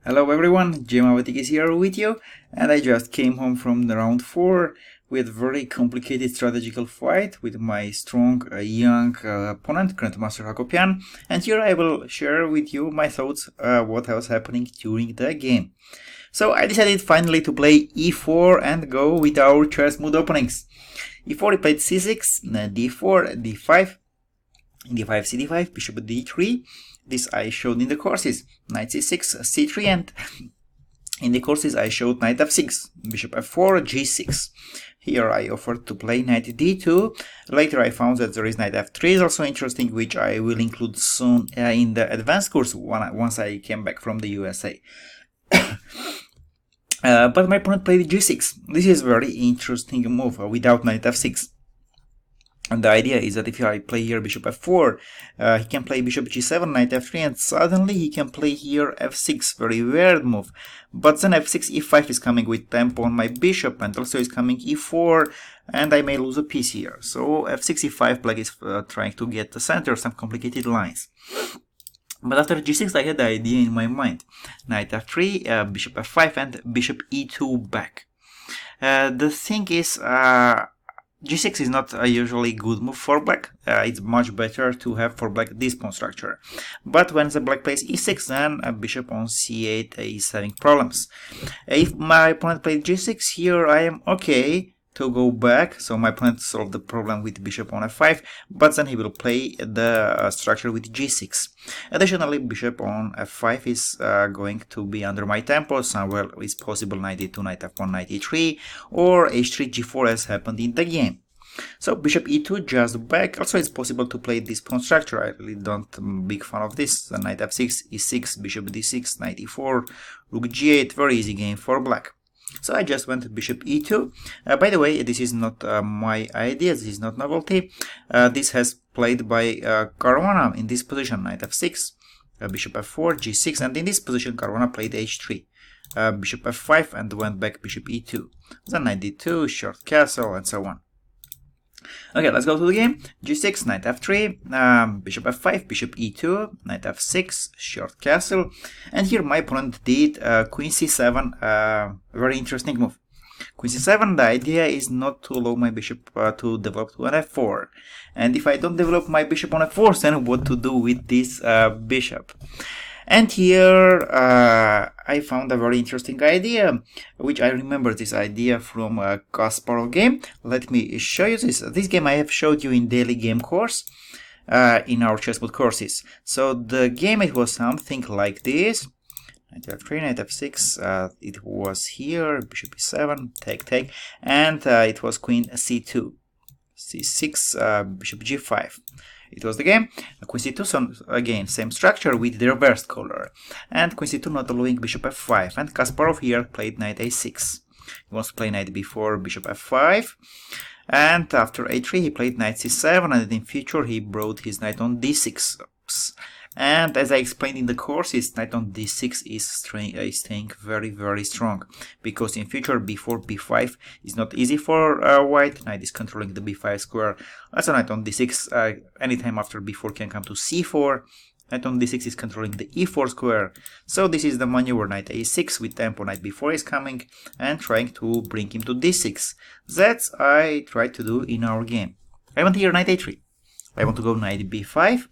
Hello everyone, Jemawatik is here with you, and I just came home from the round 4 with very complicated strategical fight with my strong young opponent, Grandmaster Hakobyan, and here I will share with you my thoughts what was happening during the game. So I decided finally to play e4 and go with our ChessMood openings. e4 he played c6, d4, d5, d5, cd5, bishop d3. This I showed in the courses, knight c6, c3, and in the courses I showed knight f6, bishop f4, g6. Here I offered to play knight d2. Later I found that there is knight f3 is also interesting, which I will include soon in the advanced course once I came back from the USA. But my opponent played g6. This is a very interesting move without knight f6. And the idea is that if I play here bishop f4, he can play bishop g7, knight f3, and suddenly he can play here f6, very weird move. But then f6, e5 is coming with tempo on my bishop, and also is coming e4, and I may lose a piece here. So f6, e5, black is trying to get the center, some complicated lines. But after g6, I had the idea in my mind. Knight f3, bishop f5, and bishop e2 back. The thing is, g6 is not a usually good move for black. It's much better to have for black this pawn structure. But when the black plays e6, then a bishop on c8 is having problems. If my opponent played g6, here I am okay to go back. So my opponent solved the problem with bishop on f5, but then he will play the structure with g6. Additionally, bishop on f5 is going to be under my tempo. Somewhere is possible knight e2, knight f1, knight e3, or h3, g4 as happened in the game. So bishop e2 just back. Also it's possible to play this pawn structure. I really don't big fan of this. Knight f6, e6, bishop d6, knight e4, rook g8. Very easy game for black. So I just went bishop e2. By the way, this is not my idea, this is not novelty. This has played by Caruana in this position, knight f6, bishop f4, g6, and in this position Caruana played h3, bishop f5, and went back bishop e2. Then knight d2, short castle, and so on. Okay, let's go to the game. g6, knight f3, bishop f5, bishop e2, knight f6, short castle. And here my opponent did queen c7, very interesting move. Queen c7, the idea is not to allow my bishop to develop to an f4. And if I don't develop my bishop on f4, then what to do with this bishop? And here I found a very interesting idea, which I remember this idea from a Kasparov game. Let me show you this. This game I have showed you in daily game course in our ChessMood courses. So the game, it was something like this. Knight f3, knight f6, it was here, bishop e7, take, and it was queen c2, c6, bishop g5. It was the game. Queen c2, so again, same structure with the reversed color. And queen c2 not allowing bishop f5. And Kasparov here played knight a6. He wants to play knight b4, bishop f5. And after a3, he played knight c7. And in future, he brought his knight on d6. Oops. And as I explained in the courses, knight on d6 is staying very, very strong. Because in future, b4, b5 is not easy for white. Knight is controlling the b5 square. Also, knight on d6, anytime after b4 can come to c4. Knight on d6 is controlling the e4 square. So this is the maneuver, knight a6 with tempo, knight b4 is coming and trying to bring him to d6. That's I tried to do in our game. I want here knight a3. I want to go knight b5.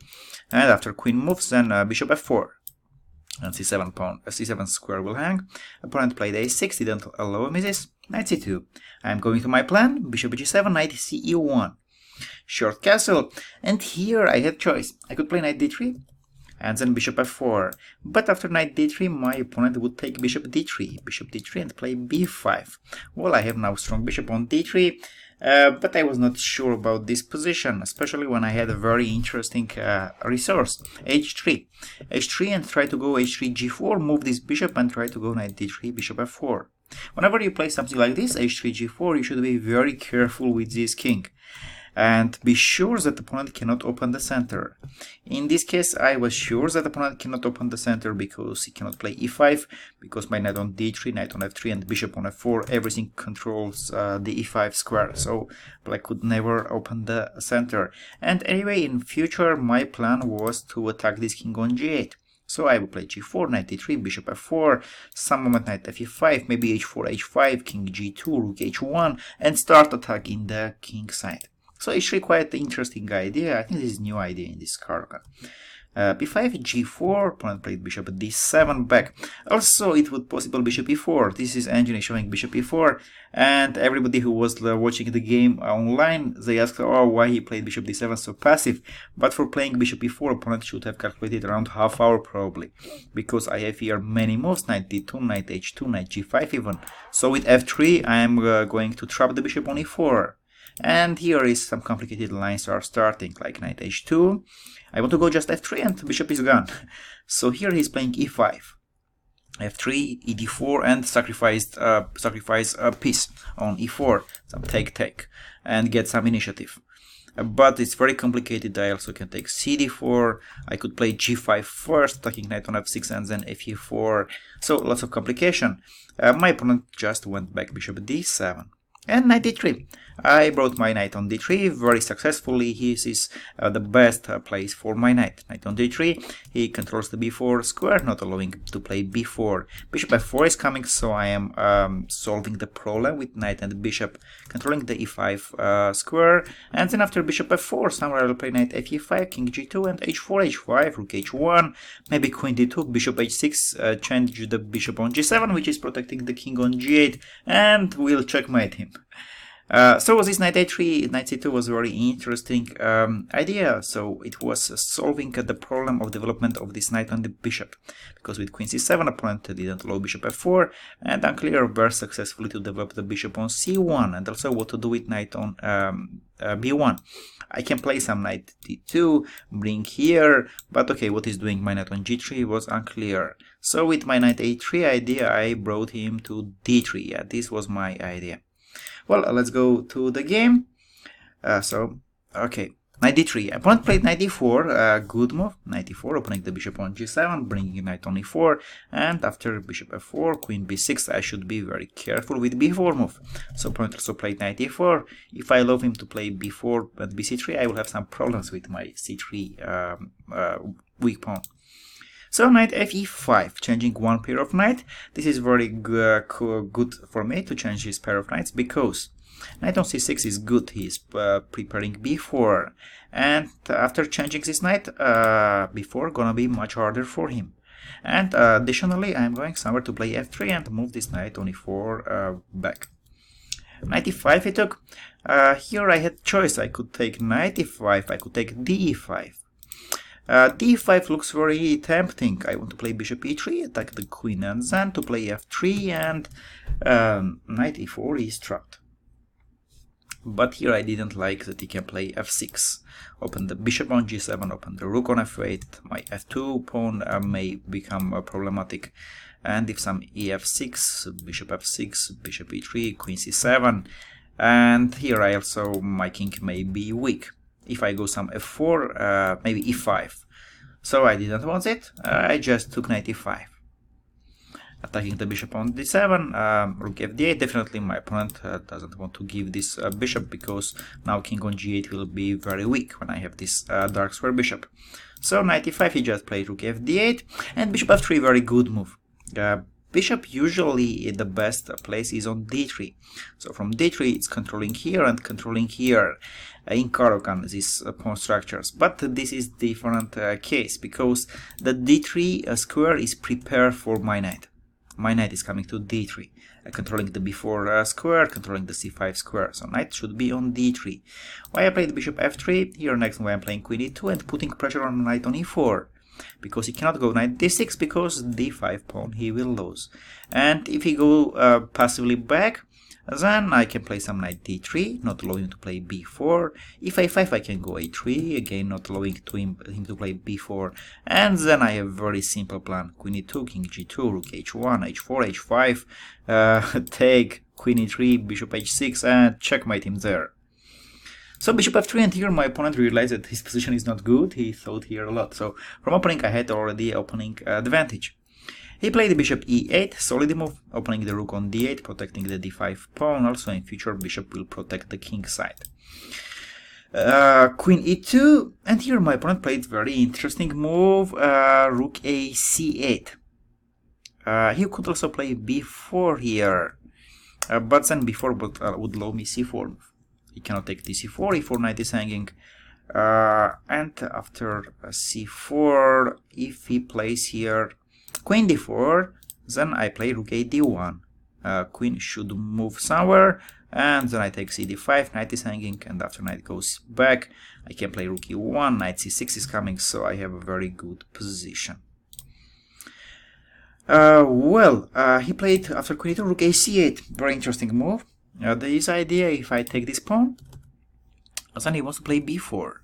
And after queen moves, then bishop f4. And c7 pawn, c7 square will hang. Opponent played a6, didn't allow me this. Knight c2. I'm going to my plan. Bishop g7, knight ce1. Short castle. And here I had choice. I could play knight d3 and then bishop f4. But after knight d3, my opponent would take bishop d3, and play b5. Well, I have now strong bishop on d3. But I was not sure about this position, especially when I had a very interesting resource, h3. h3 and try to go h3, g4, move this bishop and try to go knight d3, bishop f4. Whenever you play something like this, h3, g4, you should be very careful with this king. And be sure that the opponent cannot open the center. In this case, I was sure that the opponent cannot open the center because he cannot play e5, because my knight on d3, knight on f3, and bishop on f4, everything controls the e5 square, so black could never open the center. And anyway, in future, my plan was to attack this king on g8. So I will play g4, knight d3, bishop f4, some moment knight f5, maybe h4, h5, king g2, rook h1, and start attacking the king side. So it's really quite an interesting idea. I think this is a new idea in this card. b5, g4, opponent played bishop d7 back. Also, it would possible bishop e4. This is engine showing bishop e4, and everybody who was watching the game online, they asked, oh, why he played bishop d7 so passive. But for playing bishop e4, opponent should have calculated around half hour probably, because I have here many moves, knight d2, knight h2, knight g5 even. So with f3, I am going to trap the bishop on e4. And here is some complicated lines are starting, like knight h2. I want to go just f3 and bishop is gone. So here he's playing e5, f3, ed4, and sacrifice a piece on e4, some take, and get some initiative. But it's very complicated. I also can take cd4. I could play g5 first, attacking knight on f6 and then fe4. So lots of complication. My opponent just went back bishop d7. And knight d3. I brought my knight on d3 very successfully. This is the best place for my knight. Knight on d3. He controls the b4 square, not allowing to play b4. Bishop f4 is coming, so I am solving the problem with knight and bishop controlling the e5 square. And then after bishop f4, somewhere I will play knight fe5, king g2, and h4, h5, rook h1, maybe queen d2, bishop h6, change the bishop on g7, which is protecting the king on g8, and we'll checkmate him. So this knight a3, knight c2 was a very interesting idea. So it was solving the problem of development of this knight on the bishop, because with queen c7 opponent didn't allow bishop f4, and unclear very successfully to develop the bishop on c1, and also what to do with knight on b1. I can play some knight d2, bring here, but okay, what is doing my knight on g3 was unclear. So with my knight a3 idea, I brought him to d3. Yeah, this was my idea. Well, let's go to the game. Okay, knight d3. Opponent played knight d4, good move. Knight d4, opening the bishop on g7, bringing knight on e4, and after bishop f4, queen b6, I should be very careful with b4 move. So opponent also played knight e4. If I allow him to play b4 and bc3, I will have some problems with my c3 weak pawn. So knight fe5, changing one pair of knight. This is very good for me to change this pair of knights, because knight on c6 is good. He is preparing b4, and after changing this knight, b4 gonna be much harder for him. And additionally, I'm going somewhere to play f3 and move this knight on e4 back. Knight e5 he took. Here I had choice. I could take knight e5, I could take d5. d5 looks very tempting. I want to play bishop e3, attack the queen, and then to play f3, and knight e4 is trapped. But here I didn't like that he can play f6. Open the bishop on g7, open the rook on f8. My f2 pawn may become problematic. And if some ef6, bishop f6, bishop e3, queen c7. And here I also, my king may be weak. If I go some f4, maybe e5. So I didn't want it, I just took knight e5. Attacking the bishop on d7, rook f8. Definitely my opponent doesn't want to give this bishop, because now king on g8 will be very weak when I have this dark square bishop. So knight e5, he just played rook f8, and bishop f3, very good move. Bishop usually the best place is on d3. So from d3 it's controlling here and controlling here in Caro-Kann, these pawn structures. But this is different case, because the d3 square is prepared for my knight. My knight is coming to d3, controlling the b4 square, controlling the c5 square. So knight should be on d3. Why I played bishop f3, here next why I'm playing queen e2 and putting pressure on knight on e4. Because he cannot go knight d6, because d5 pawn he will lose. And if he go passively back, then I can play some knight d3, not allowing him to play b4. If a5 I can go a3, again not allowing him to play b4. And then I have a very simple plan. Queen e2, king g2, rook h1, h4, h5, take queen e3, bishop h6, and checkmate him there. So bishop f3, and here my opponent realized that his position is not good. He thought here a lot. So from opening I had already opening advantage. He played the bishop e8, solid move, opening the rook on d8, protecting the d5 pawn. Also in future bishop will protect the king side. Queen e2, and here my opponent played very interesting move, rook a c8. He could also play b4 here, but then b4 would allow me c4. He cannot take dc4, e4 knight is hanging, and after c4, if he plays here queen d4, then I play rook a d1. Queen should move somewhere, and then I take cd5, knight is hanging, and after knight goes back, I can play rook e1, knight c6 is coming, so I have a very good position. He played after queen e2, rook a c8, very interesting move. This idea, if I take this pawn, then he wants to play b4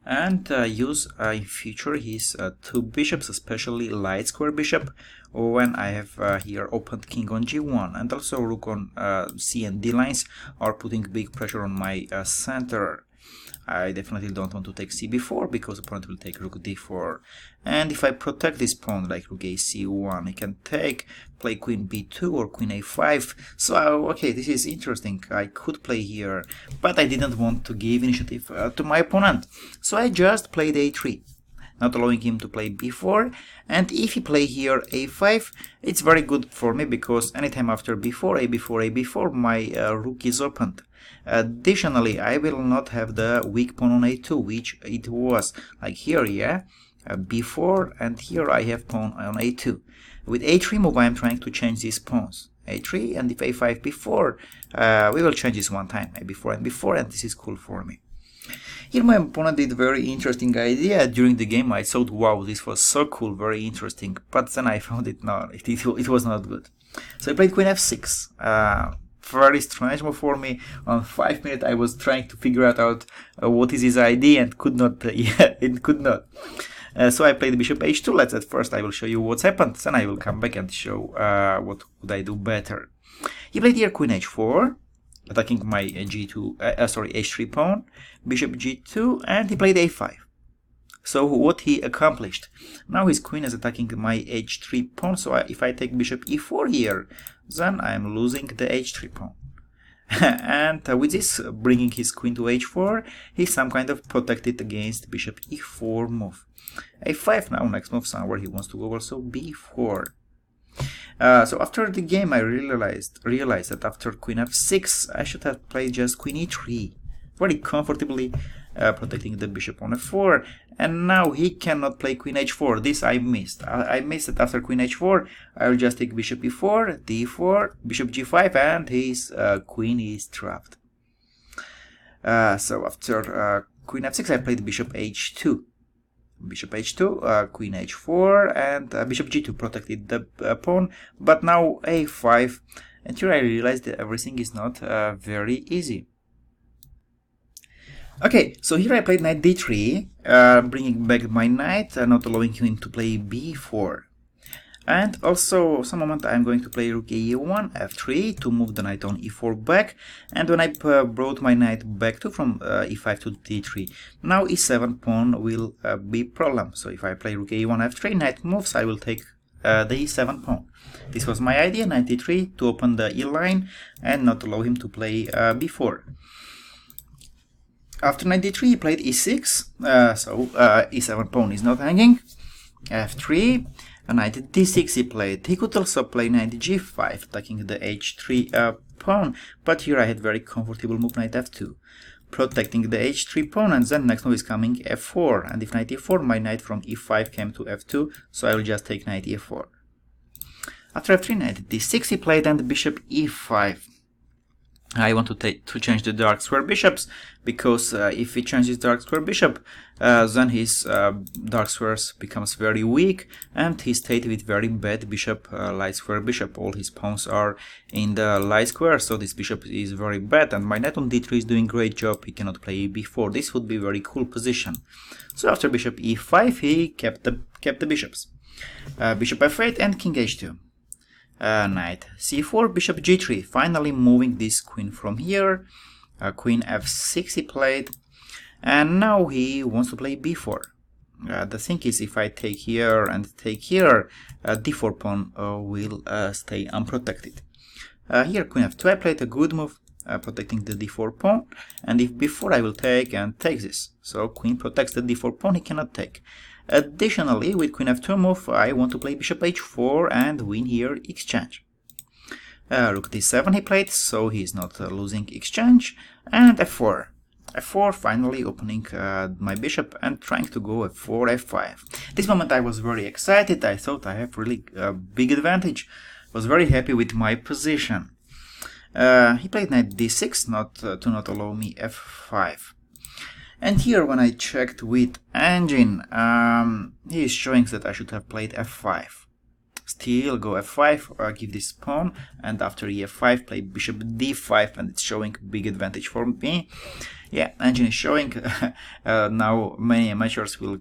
and use in future his two bishops, especially light square bishop, when I have here opened king on g1, and also rook on c and d lines are putting big pressure on my center. I definitely don't want to take c4 because opponent will take rook d4, and if I protect this pawn like rook a c1, I can play queen b2 or queen a5. So okay, this is interesting. I could play here, but I didn't want to give initiative to my opponent, so I just played a3, not allowing him to play b4. And if he play here a5, it's very good for me because anytime after b4, a4, a4, my rook is opened. Additionally, I will not have the weak pawn on a2, which it was like here, yeah, b4, and here I have pawn on a2. With a3 move, I am trying to change these pawns, a3, and if a5, b4, we will change this one time, b4 and b4, and this is cool for me. Here my opponent did a very interesting idea. During the game I thought, wow, this was so cool, very interesting, but then I found it was not good. So I played queen f6. Very strange move for me. On 5 minutes I was trying to figure out what is his idea and could not, it could not. So I played bishop h2. Let's at first I will show you what's happened, then I will come back and show what could I do better. He played here queen h4, attacking my h3 pawn, bishop g2, and he played a5. So what he accomplished? Now his queen is attacking my h3 pawn, so if I take bishop e4 here, then I am losing the h3 pawn. And with this, bringing his queen to h4, he's some kind of protected against bishop e4 move. a5 now, next move somewhere, he wants to go also b4. So after the game I realized that after queen f6 I should have played just queen e3, very comfortably protecting the bishop on f4, and now he cannot play queen h4. This I missed. I missed that after queen h4 I will just take bishop e4, d4, bishop g5, and his queen is trapped. So after queen f6 I played bishop h2. Bishop h2, queen h4, and bishop g2 protected the pawn, but now a5, and here I realized that everything is not very easy. Okay, so here I played knight d3, bringing back my knight, not allowing him to play b4. And also, some moment I'm going to play rook e1, f3 to move the knight on e4 back, and when I brought my knight back from e5 to d3, now e7 pawn will be problem. So if I play rook e1, f3, knight moves, I will take the e7 pawn. This was my idea, knight d3, to open the e line and not allow him to play b4. After knight d3, he played e6, so e7 pawn is not hanging, f3, knight d6 he played. He could also play knight g5, attacking the h3 pawn, but here I had very comfortable move knight f2, protecting the h3 pawn, and then next move is coming f4, and if knight e4, my knight from e5 came to f2, so I will just take knight e4. After f3, knight d6 he played, and bishop e5. I want to change the dark square bishops, because if he changes dark square bishop, then his dark squares becomes very weak, and he stayed with very bad bishop, light square bishop. All his pawns are in the light square, so this bishop is very bad, and my knight on d3 is doing great job. He cannot play b4. This would be a very cool position. So after bishop e5, he kept the bishops. Bishop f8 and king h2. Knight c4, bishop g3, finally moving this queen from here. Queen f6 he played, and now he wants to play b4. The thing is, if I take here and take here, d4 pawn will stay unprotected. Here queen f2, I played a good move. protecting the d4 pawn, and if before I will take and take this. So queen protects the d4 pawn, he cannot take. Additionally, with queen f2 move, I want to play bishop h4 and win here exchange. Rook d7 he played, so he is not losing exchange, and f4. f4, finally opening my bishop and trying to go f4, f5. This moment I was very excited, I thought I have really a big advantage, was very happy with my position. He played knight d6 to not allow me f5. And here when I checked with engine, he is showing that I should have played f5. Still go f5, give this pawn, and after ef5 play bishop d5, and it's showing big advantage for me. Yeah, engine is showing. Now many amateurs will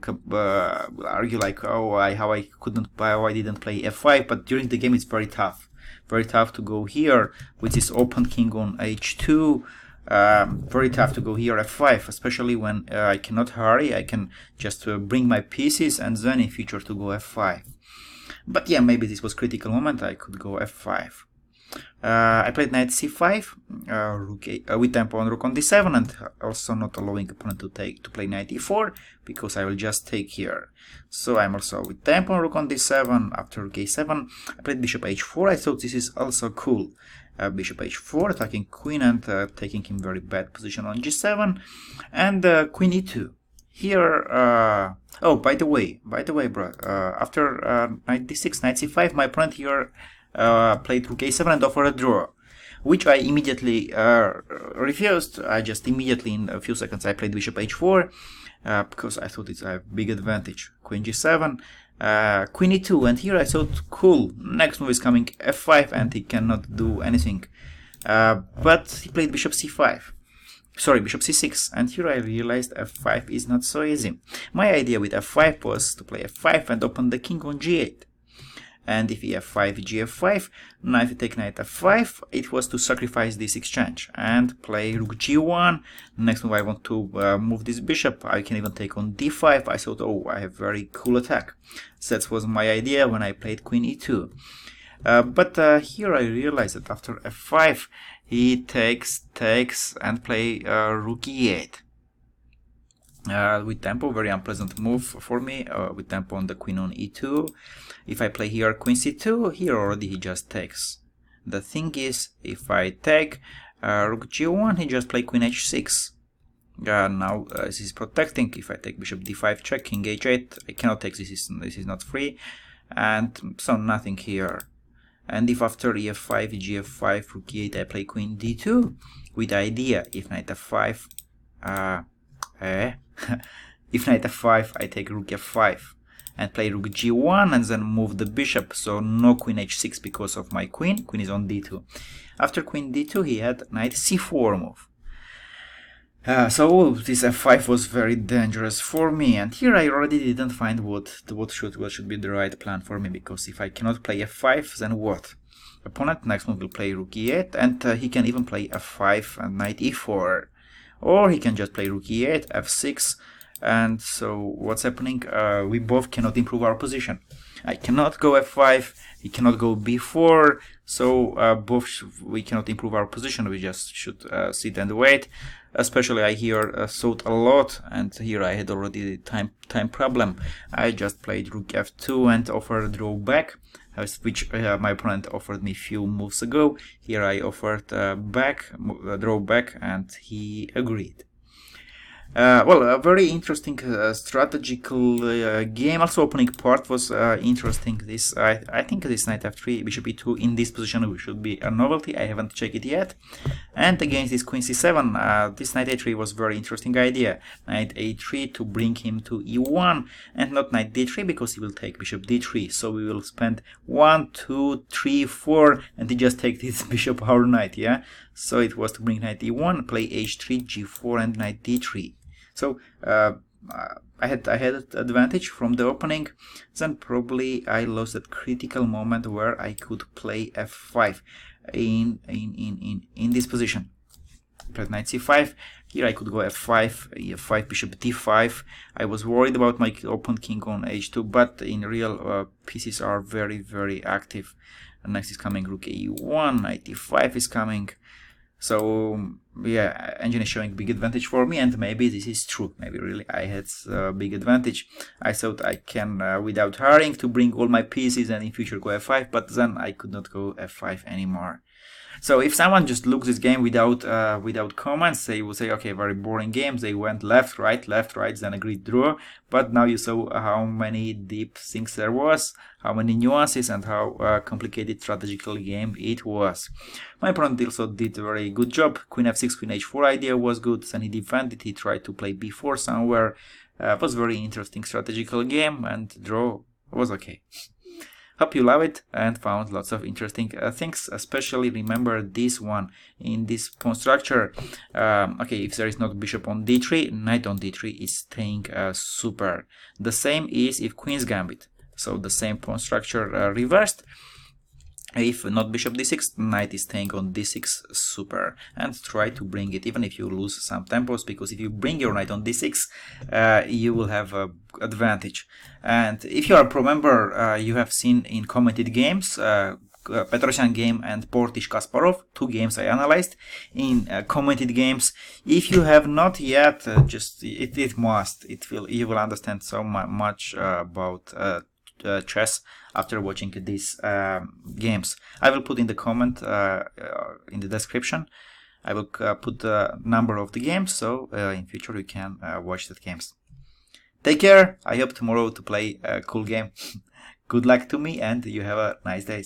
argue like, oh, how I didn't play f5, but during the game it's very tough to go here with this open king on h2. Very tough to go here f5, especially when I cannot hurry. I can just bring my pieces and then in future to go f5. But yeah, maybe this was critical moment, I could go f5. I played knight c5, with tempo on rook on d7, and also not allowing opponent to play knight e4, because I will just take here. So I'm also with tempo on rook on d7. After rook a7, I played bishop h4. I thought this is also cool. Bishop h4, attacking queen and taking him very bad position on g7, and queen e2. Here, oh, by the way, bro, after knight d6, knight c5, my opponent here played rook a7 and offered a draw, which I immediately refused. I just immediately, in a few seconds, I played bishop h4, because I thought it's a big advantage. Queen g7, queen e2, and here I thought, cool, next move is coming f5, and he cannot do anything. But he played bishop c5. Sorry, bishop c6, and here I realized f5 is not so easy. My idea with f5 was to play f5 and open the king on g8. And if ef5, gf5, now if you take knight f5, it was to sacrifice this exchange and play rook g1. Next move I want to move this bishop. I can even take on d5. I thought, oh, I have very cool attack. So that was my idea when I played queen e2. But here I realized that after f5, he takes, and play rook e8. With tempo, very unpleasant move for me, with tempo on the queen on e2. If I play here queen c2, here already he just takes. The thing is, if I take rook g1, he just play queen h6. Now this is protecting. If I take bishop d5 check, king h8, I cannot take, this is not free, and so nothing here. And if after ef5, gf5, rook e8, I play queen d2, with idea, if knight f5, if knight f5, I take rook f5 and play rook g1 and then move the bishop, so no queen h6 because of my queen. Queen is on d2. After queen d2, he had knight c4 move. So this f5 was very dangerous for me, and here I already didn't find what should be the right plan for me, because if I cannot play f5, then what? Opponent next move will play rook e8, and he can even play f5 and knight e4, or he can just play rook e8, f6, and so what's happening? We both cannot improve our position. I cannot go f5, he cannot go b4, so we cannot improve our position. We just should sit and wait. Especially I here thought a lot, and here I had already time problem. I just played rook f2 and offered draw back, which my opponent offered me few moves ago. Here I offered draw back, and he agreed. Well, a very interesting strategical game. Also, opening part was interesting. I think this knight f3, bishop e2 in this position should be a novelty. I haven't checked it yet. And against this queen c7, this knight a3 was very interesting idea. Knight a3 to bring him to e1, and not knight d3 because he will take bishop d3. So we will spend 1, 2, 3, 4, and he just take this bishop or knight. Yeah. So it was to bring knight e1, play h3, g4, and knight d3. So I had advantage from the opening. Then probably I lost that critical moment where I could play f5 in this position. Played knight c5. Here I could go f5, e5, bishop d5. I was worried about my open king on h2, but in real pieces are very active. And next is coming rook e1, knight e5 is coming. So yeah, engine is showing big advantage for me, and maybe this is true. Maybe really I had a big advantage. I thought I can, without hurrying, to bring all my pieces and in future go f5, but then I could not go f5 anymore. So if someone just looks this game without comments, they will say, okay, very boring game. They went left, right, then a grid draw. But now you saw how many deep things there was, how many nuances, and how complicated strategical game it was. My opponent also did a very good job. Queen f6, queen h4 idea was good. Then he defended. He tried to play b4 somewhere. It was very interesting strategical game, and draw was okay. Hope you love it and found lots of interesting things. Especially remember this one in this pawn structure. Okay, if there is not bishop on d3, knight on d3 is staying super. The same is if queen's gambit. So the same pawn structure reversed. If not bishop d6, knight is staying on d6 super, and try to bring it even if you lose some tempos, because if you bring your knight on d6, you will have an advantage. And if you are a pro member, you have seen in commented games, Petrosyan game and Portish Kasparov, 2 games I analyzed in commented games. If you have not yet, just it must. You will understand so much about chess after watching these games. I will put in the comment in the description. I will put the number of the games, so in future you can watch the games. Take care. I hope tomorrow to play a cool game. Good luck to me, and you have a nice day.